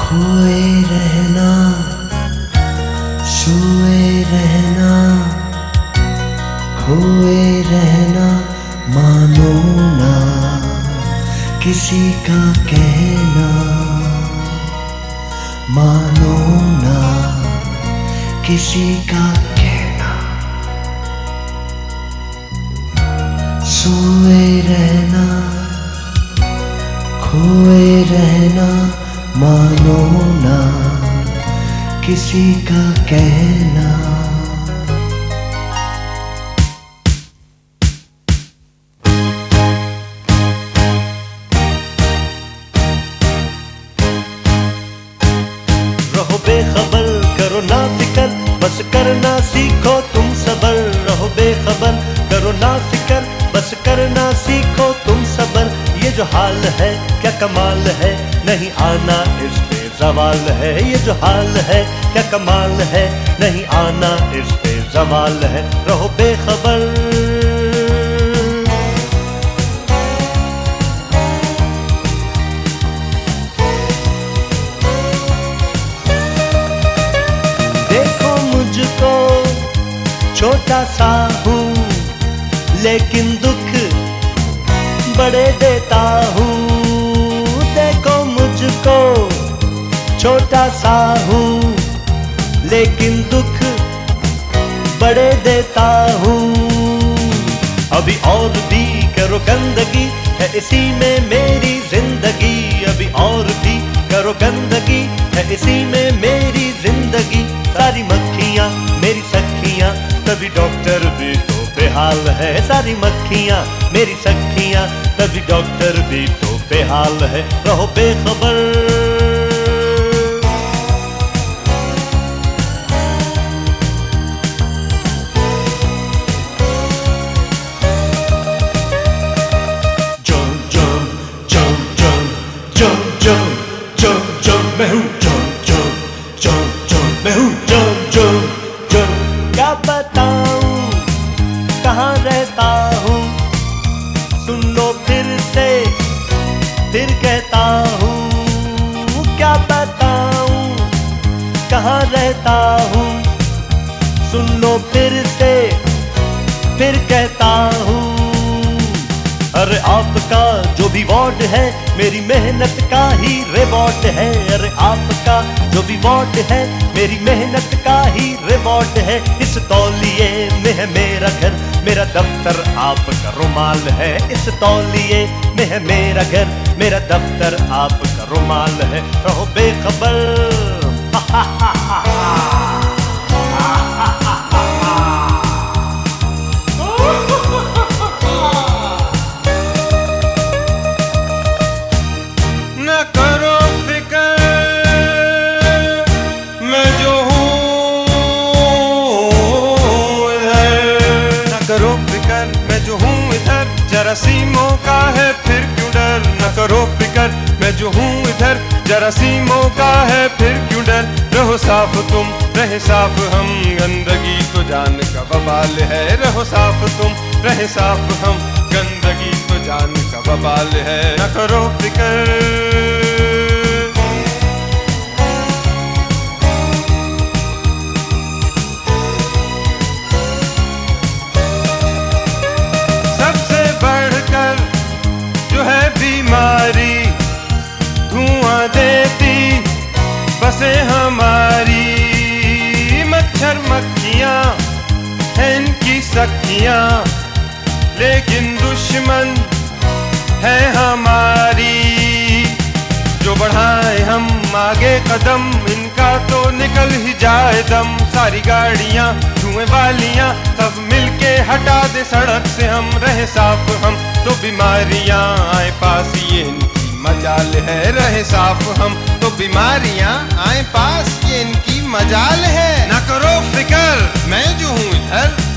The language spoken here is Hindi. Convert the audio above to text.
खोए रहना, सोए रहना, खोए रहना, मानो ना किसी का कहना, मानो ना किसी का कहना। सोए रहना, खोए रहना, मानो ना किसी का कहना। रहो बेखबर, करो ना फिकर, बस करना सीखो तुम सबर। रहो बेखबर, करो ना फिकर, बस करना सीखो तुम सबर। ये जो हाल है क्या कमाल है, नहीं आना इस पे सवाल है। ये जो हाल है क्या कमाल है, नहीं आना इस पे सवाल है। रहो बेखबर। देखो मुझको छोटा सा हूँ, लेकिन दुख बड़े देता हूँ। देखो मुझको छोटा सा हूँ, लेकिन दुख बड़े देता हूँ। अभी और भी करो गंदगी, है इसी में मेरी जिंदगी। अभी और भी करो गंदगी, है इसी में मेरी जिंदगी। सारी मक्खियाँ मेरी सखियाँ, तभी डॉक्टर भी तो बेहाल है। सारी मक्खियाँ मेरी सखियाँ, तभी डॉक्टर भी तो बेहाल है। रहो बेखबर। मैं हूँ मैं हूँ क्या बताऊं कहाँ रहता हूँ, सुन लो फिर से फिर कहता हूँ। क्या बताऊं कहाँ रहता हूँ, सुन लो फिर से फिर कहता हूँ। अरे आपका जो भी वार्ड है, मेरी मेहनत का ही रिवॉर्ड है। अरे आपका जो भी वार्ड है, मेरी मेहनत का ही रिवॉर्ड है। इस तौलिए में है मेरा घर, मेरा दफ्तर आपका रुमाल है। इस तौलिए में है मेरा घर, मेरा दफ्तर आपका रुमाल है। रहो बेखबर। जरासीमों का है फिर क्यों डर, न करो फिकर, मैं जो हूँ इधर। जरासीमों का है फिर क्यों डर, रहो साफ तुम रहे साफ हम, गंदगी तो जान का बवाल है। रहो साफ तुम रहे साफ हम, गंदगी तो जान का बवाल है। न करो फिकर। बीमारी धुआं देती बसे हमारी, मच्छर मक्खियाँ हैं इनकी सखियाँ, लेकिन दुश्मन है हमारी। जो बढ़ाए हम आगे कदम, इनका तो निकल ही जाए दम। सारी गाड़ियाँ धुएं वालियाँ सब मिलके हटा दे सड़क से हम। रहे साफ हम तो बीमारियां आए पास, ये इनकी मजाल है। रहे साफ हम तो बीमारियां आए पास, ये इनकी मजाल है। ना करो फिकर, मैं जो हूँ इधर।